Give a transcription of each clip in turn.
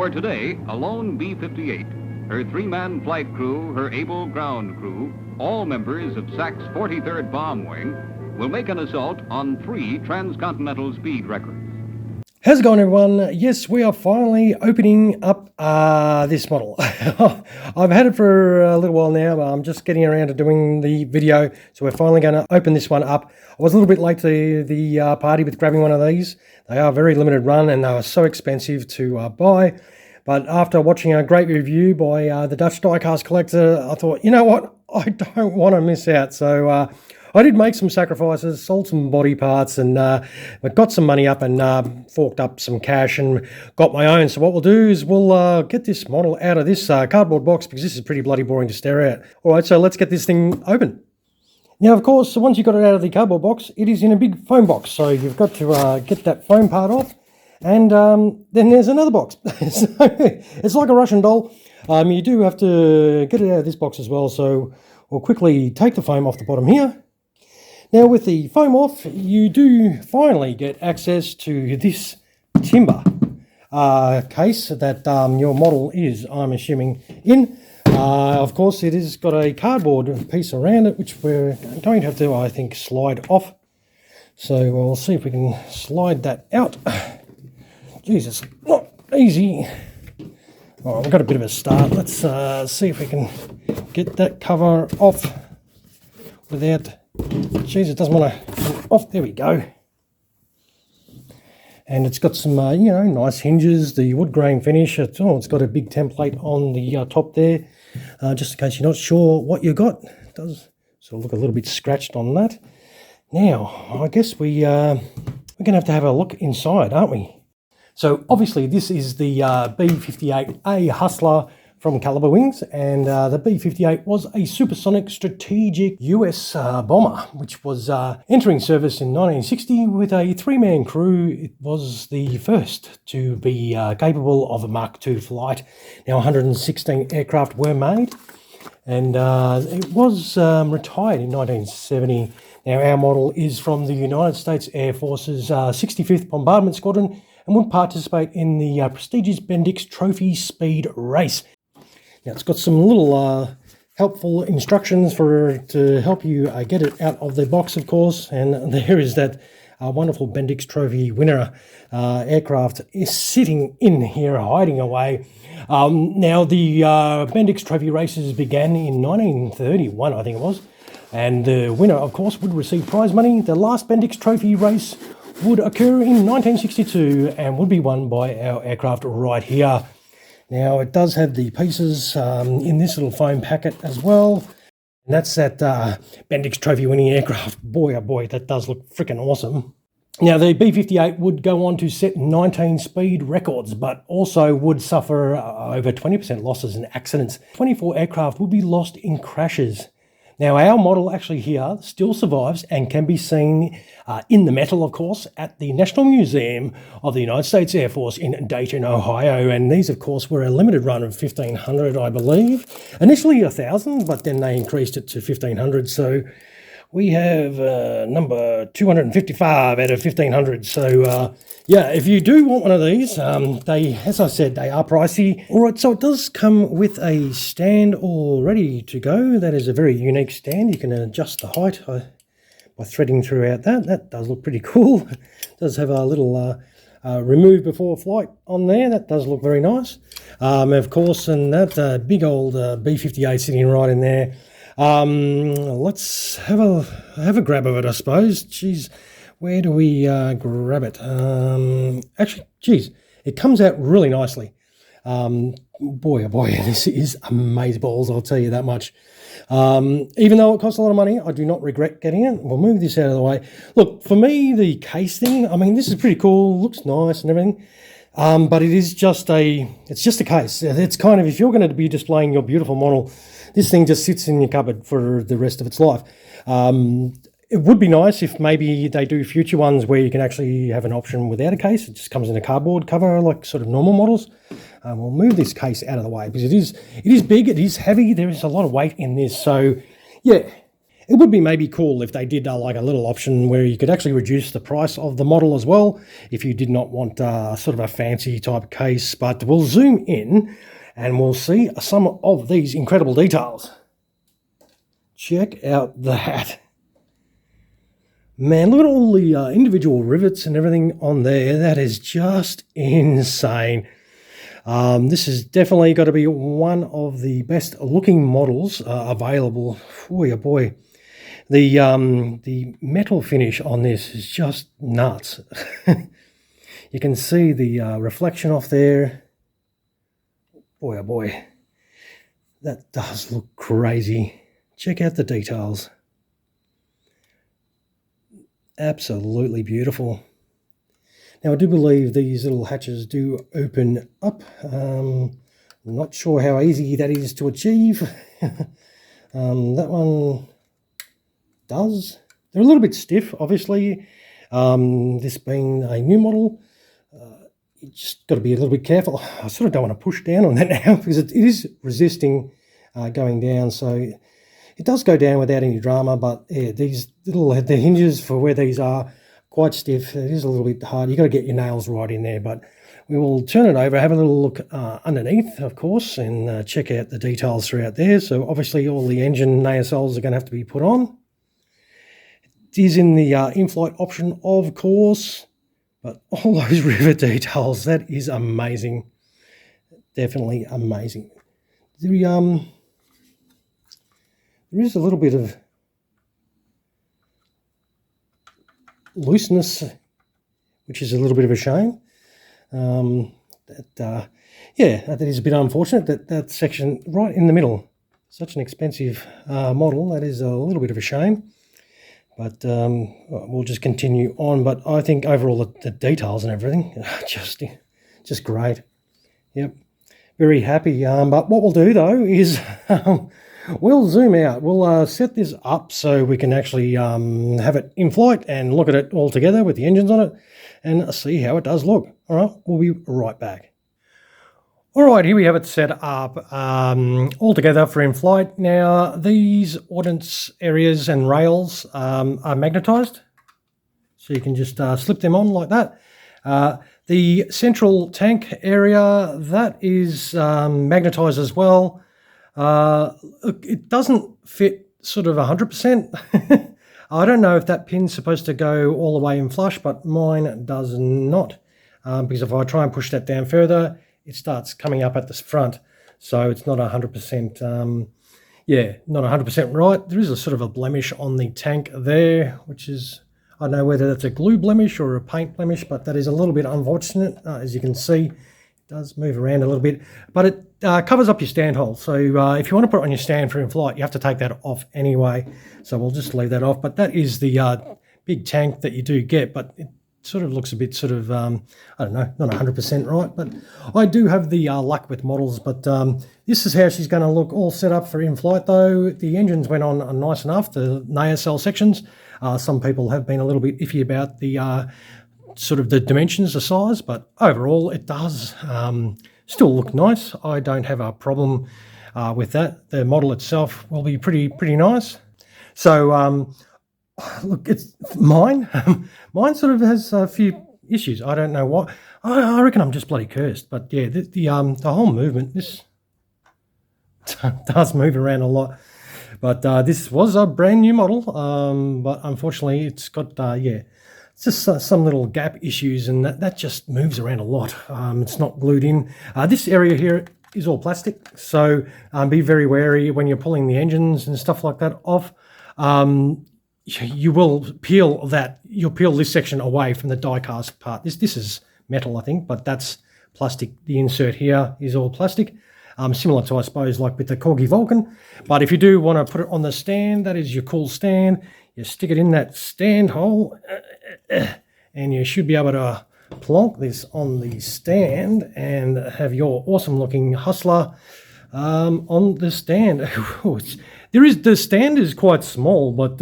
For today, a lone B-58, her three-man flight crew, her able ground crew, all members of SAC's 43rd Bomb Wing, will make an assault on 3 transcontinental speed records. How's it going, everyone? Yes, we are finally opening up this model. I've had it for a little while now, but I'm just getting around to doing the video, so we're finally going to open this one up. I was a little bit late to the party with grabbing one of these. They are very limited run and they were so expensive to buy. But after watching a great review by the Dutch Diecast collector, I thought, you know what? I don't want to miss out. So I did make some sacrifices, sold some body parts, and got some money up and forked up some cash and got my own. So what we'll do is we'll get this model out of this cardboard box, because this is pretty bloody boring to stare at. All right, so let's get this thing open. Now, of course, once you got it out of the cardboard box, it is in a big foam box. So you've got to get that foam part off. And then there's another box. So it's like a Russian doll. You do have to get it out of this box as well. So we'll quickly take the foam off the bottom here. Now, with the foam off, you do finally get access to this timber case that your model is, I'm assuming, in. Of course, it has got a cardboard piece around it, which we're going to have to, I think, slide off. So we'll see if we can slide that out. Jesus, not easy. All right, we've got a bit of a start. Let's see if we can get that cover off without... Jeez, it doesn't want to come off. There we go. And it's got some, nice hinges, the wood grain finish. It's got a big template on the top there, just in case you're not sure what you got. It does sort of look a little bit scratched on that. Now, I guess we're going to have a look inside, aren't we? So obviously this is the B-58A Hustler from Calibre Wings, and the B-58 was a supersonic strategic US bomber, which was entering service in 1960 with a 3-man crew. It was the first to be capable of a Mach 2 flight. Now 116 aircraft were made, and it was retired in 1970. Now our model is from the United States Air Force's 65th Bombardment Squadron, and would participate in the prestigious Bendix Trophy speed race. Now it's got some little helpful instructions to help you get it out of the box, of course, and there is that wonderful Bendix Trophy winner aircraft is sitting in here, hiding away. Now the Bendix Trophy races began in 1931, I think it was, and the winner, of course, would receive prize money. The last Bendix Trophy race would occur in 1962 and would be won by our aircraft right here. Now, it does have the pieces in this little foam packet as well. And that's that Bendix Trophy winning aircraft. Boy, oh boy, that does look freaking awesome. Now, the B-58 would go on to set 19 speed records, but also would suffer over 20% losses in accidents. 24 aircraft would be lost in crashes. Now, our model actually here still survives and can be seen in the metal, of course, at the National Museum of the United States Air Force in Dayton, Ohio. And these, of course, were a limited run of 1,500, I believe. Initially 1,000, but then they increased it to 1,500. So we have number 255 out of 1,500. So, yeah, if you do want one of these, they, as I said, they are pricey. All right, so it does come with a stand all ready to go. That is a very unique stand. You can adjust the height by threading throughout that. That does look pretty cool. It does have a little remove before flight on there. That does look very nice. Of course, and that big old B-58 sitting right in there. Let's have a grab of it, I suppose. Jeez. Where do we grab it? Actually, geez, it comes out really nicely. Boy, oh boy, this is amazeballs, I'll tell you that much. Even though it costs a lot of money, I do not regret getting it. We'll move this out of the way. Look, for me, the case thing, I mean, this is pretty cool, looks nice and everything. But it's just a case. It's kind of, if you're going to be displaying your beautiful model, this thing just sits in your cupboard for the rest of its life. It would be nice if maybe they do future ones where you can actually have an option without a case. It just comes in a cardboard cover like sort of normal models. We'll move this case out of the way because it is big, it is heavy, there is a lot of weight in this. So yeah, It would be maybe cool if they did like a little option where you could actually reduce the price of the model as well if you did not want sort of a fancy type case. But we'll zoom in and we'll see some of these incredible details. Check out that. Man, look at all the individual rivets and everything on there. That is just insane. This has definitely got to be one of the best looking models available. Oh boy. The metal finish on this is just nuts. You can see the reflection off there. Boy, oh boy. That does look crazy. Check out the details. Absolutely beautiful. Now I do believe these little hatches do open up. I'm not sure how easy that is to achieve. That one does. They're a little bit stiff, obviously. This being a new model, you just got to be a little bit careful. I sort of don't want to push down on that now because it is resisting going down. So it does go down without any drama, but yeah, these the hinges for where these are quite stiff. It is a little bit hard. You've got to get your nails right in there, but we will turn it over, have a little look underneath, of course, and check out the details throughout there. So obviously all the engine nacelles are going to have to be put on. It is in the in-flight option, of course, but all those rivet details, that is amazing. Definitely amazing. There is a little bit of looseness, which is a little bit of a shame. Yeah, that is a bit unfortunate, that section right in the middle. Such an expensive model, that is a little bit of a shame. But we'll just continue on. But I think overall the details and everything, just great. Yep, very happy. But what we'll do though is we'll zoom out. We'll set this up so we can actually have it in flight and look at it all together with the engines on it and see how it does look. All right, we'll be right back. All right, here we have it set up all together for in flight. Now, these ordnance areas and rails are magnetized, so you can just slip them on like that. The central tank area, that is magnetized as well. It doesn't fit sort of 100%. I don't know if that pin's supposed to go all the way in flush, but mine does not. Because if I try and push that down further, it starts coming up at the front. So it's not 100%, yeah, not 100% right. There is a sort of a blemish on the tank there, which is, I don't know whether that's a glue blemish or a paint blemish, but that is a little bit unfortunate. As you can see, it does move around a little bit, but it covers up your stand hole. So if you want to put it on your stand for in flight, you have to take that off anyway. So we'll just leave that off. But that is the big tank that you do get, but it sort of looks a bit sort of, I don't know, not 100% right. But I do have the luck with models. But this is how she's going to look all set up for in flight though. The engines went on nice enough, the nacelle sections. Some people have been a little bit iffy about the sort of the dimensions, the size, but overall it does still look nice. I don't have a problem with that. The model itself will be pretty nice. So look, it's mine. Mine sort of has a few issues. I don't know what. I reckon I'm just bloody cursed. But yeah, the whole movement, this does move around a lot. But this was a brand new model. But unfortunately, it's got yeah, it's just some little gap issues, and that just moves around a lot. It's not glued in. This area here is all plastic, so be very wary when you're pulling the engines and stuff like that off. You will peel that. You'll peel this section away from the die-cast part. This is metal, I think, but that's plastic. The insert here is all plastic, similar to, I suppose, like with the Corgi Vulcan. But if you do want to put it on the stand, that is your cool stand. You stick it in that stand hole, and you should be able to plonk this on the stand and have your awesome-looking Hustler on the stand. The stand is quite small, but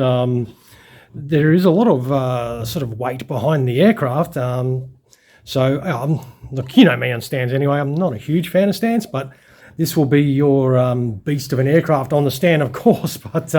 there is a lot of sort of weight behind the aircraft. So look, you know me on stands anyway. I'm not a huge fan of stands, but this will be your beast of an aircraft on the stand, of course, but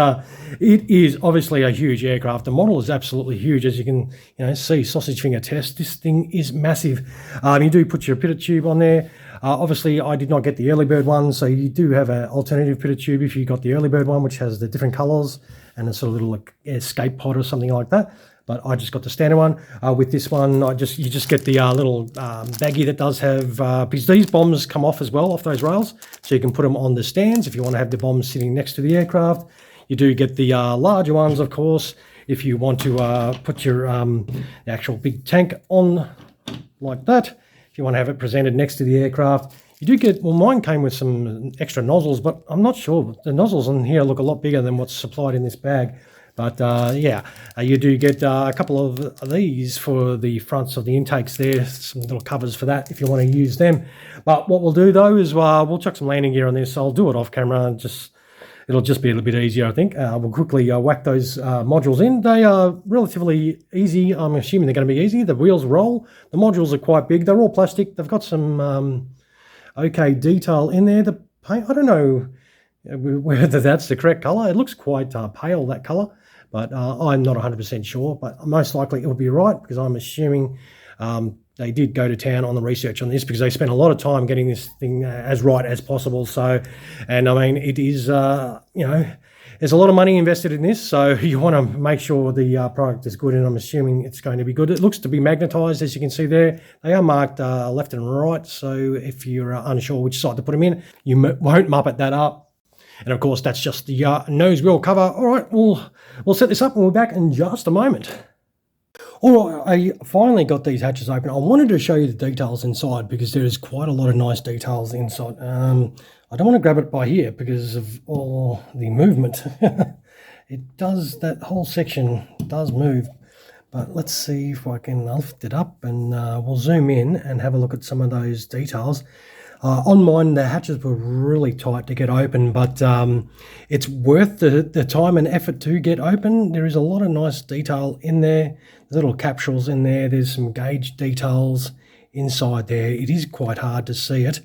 it is obviously a huge aircraft. The model is absolutely huge, as you can see. Sausage finger test. This thing is massive. You do put your pitot tube on there. Obviously, I did not get the early bird one, so you do have an alternative pitot tube if you got the early bird one, which has the different colours and a sort of little escape pod or something like that. But I just got the standard one. With this one, you just get the little baggie that does have, because these bombs come off as well, off those rails, so you can put them on the stands if you want to have the bombs sitting next to the aircraft. You do get the larger ones, of course, if you want to put your actual big tank on like that. If you want to have it presented next to the aircraft, you do get, well, mine came with some extra nozzles, but I'm not sure. The nozzles on here look a lot bigger than what's supplied in this bag. But yeah, you do get a couple of these for the fronts of the intakes there, some little covers for that if you want to use them. But what we'll do though is we'll chuck some landing gear on this. So I'll do it off camera and it'll just be a little bit easier, I think. We'll quickly whack those modules in. They are relatively easy. I'm assuming they're going to be easy. The wheels roll. The modules are quite big. They're all plastic. They've got some okay detail in there. The paint, I don't know whether that's the correct colour. It looks quite pale, that colour. But I'm not 100% sure, but most likely it will be right, because I'm assuming they did go to town on the research on this, because they spent a lot of time getting this thing as right as possible. So, and I mean, it is, there's a lot of money invested in this, so you want to make sure the product is good, and I'm assuming it's going to be good. It looks to be magnetised, as you can see there. They are marked left and right, so if you're unsure which side to put them in, you won't muppet that up. And of course, that's just the nose wheel cover. All right, we'll set this up and we'll be back in just a moment. All right, I finally got these hatches open. I wanted to show you the details inside, because there is quite a lot of nice details inside. I don't want to grab it by here because of all the movement. That whole section does move. But let's see if I can lift it up, and we'll zoom in and have a look at some of those details. On mine, the hatches were really tight to get open, but it's worth the time and effort to get open. There is a lot of nice detail in there. There's little capsules in there. There's some gauge details inside there. It is quite hard to see it.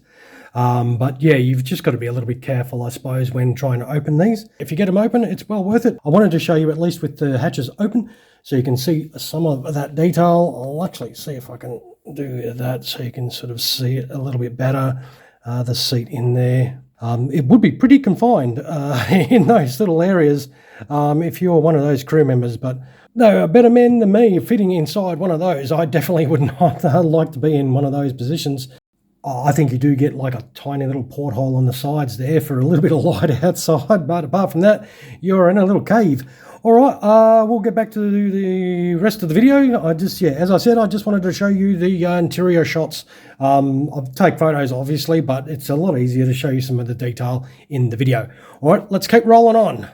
But yeah, you've just got to be a little bit careful, I suppose, when trying to open these. If you get them open, it's well worth it. I wanted to show you at least with the hatches open, so you can see some of that detail. I'll actually see if I can do that so you can sort of see it a little bit better. The seat in there. It would be pretty confined in those little areas if you're one of those crew members, but no, better men than me fitting inside one of those. I definitely would not like to be in one of those positions. I think you do get like a tiny little porthole on the sides there for a little bit of light outside, but apart from that, you're in a little cave. All right, we'll get back to the rest of the video. As I said, I just wanted to show you the interior shots. I'll take photos, obviously, but it's a lot easier to show you some of the detail in the video. All right, let's keep rolling on.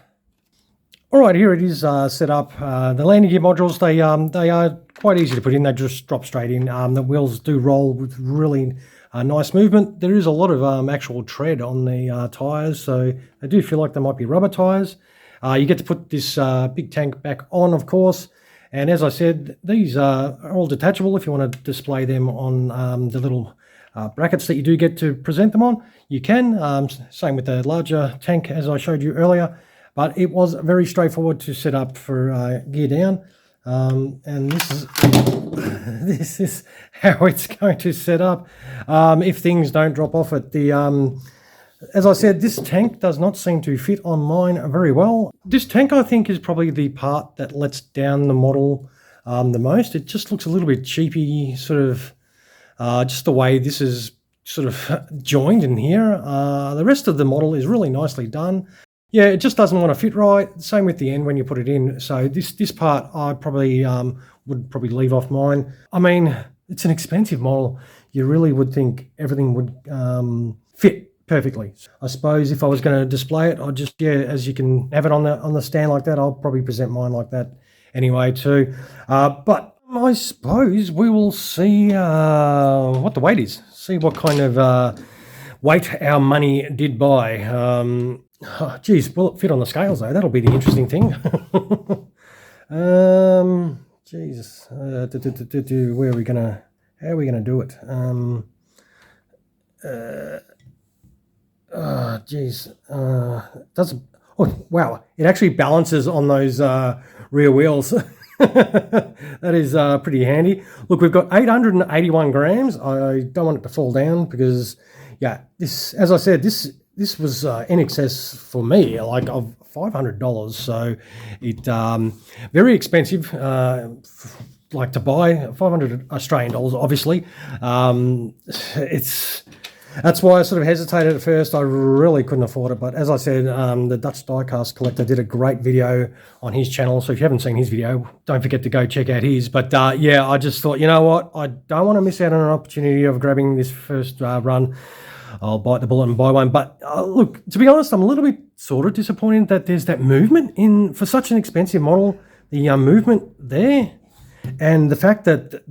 All right, here it is set up. The landing gear modules, they are quite easy to put in. They just drop straight in. The wheels do roll with really nice movement. There is a lot of actual tread on the tyres, so I do feel like they might be rubber tyres. You get to put this big tank back on, of course. And as I said, these are all detachable if you want to display them on the little brackets that you do get to present them on. You can, same with the larger tank as I showed you earlier. But it was very straightforward to set up for gear down. And this is how it's going to set up if things don't drop off at the... As I said, this tank does not seem to fit on mine very well. This tank, I think, is probably the part that lets down the model the most. It just looks a little bit cheapy, sort of, just the way this is sort of joined in here. The rest of the model is really nicely done. Yeah, it just doesn't want to fit right. Same with the end when you put it in. So this part I probably would probably leave off mine. I mean, it's an expensive model. You really would think everything would fit perfectly. I suppose if I was going to display it, I'd just, as you can have it on the stand like that, I'll probably present mine like that anyway too. But I suppose we will see what the weight is. See what kind of weight our money did buy. Geez, will it fit on the scales though? That'll be the interesting thing. Jesus, how are we gonna do it? Geez. Doesn't. Oh, wow. It actually balances on those rear wheels. That is pretty handy. Look, we've got 881 grams. I don't want it to fall down because, yeah, this, as I said, this was in excess for me, like of $500. So it very expensive. Like to buy 500 Australian dollars, obviously. That's why I sort of hesitated at first. I really couldn't afford it. But as I said, the Dutch Diecast collector did a great video on his channel. So if you haven't seen his video, don't forget to go check out his. But yeah, I just thought, you know what? I don't want to miss out on an opportunity of grabbing this first run. I'll bite the bullet and buy one. But look, to be honest, I'm a little bit sort of disappointed that there's that movement in for such an expensive model. The movement there, and the fact that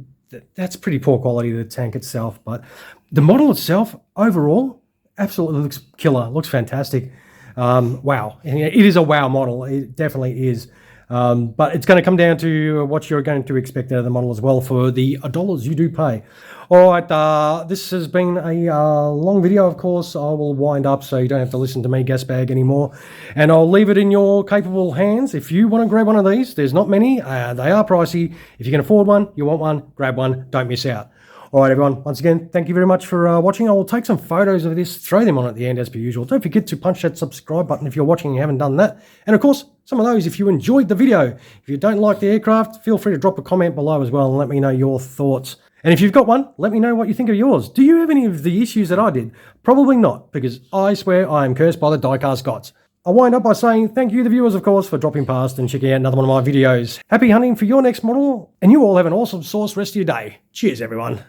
that's pretty poor quality, the tank itself. But the model itself, overall, absolutely looks killer. Looks fantastic. Wow. And it is a wow model. It definitely is. But it's going to come down to what you're going to expect out of the model as well for the dollars you do pay. All right, this has been a long video, of course. I will wind up so you don't have to listen to me gasbag anymore. And I'll leave it in your capable hands. If you want to grab one of these, there's not many. They are pricey. If you can afford one, you want one, grab one. Don't miss out. All right, everyone. Once again, thank you very much for watching. I will take some photos of this, throw them on at the end as per usual. Don't forget to punch that subscribe button if you're watching and you haven't done that. And of course, some of those if you enjoyed the video. If you don't like the aircraft, feel free to drop a comment below as well and let me know your thoughts. And if you've got one, let me know what you think of yours. Do you have any of the issues that I did? Probably not, because I swear I am cursed by the diecast gods. I'll wind up by saying thank you, the viewers, of course, for dropping past and checking out another one of my videos. Happy hunting for your next model, and you all have an awesome sauce rest of your day. Cheers, everyone.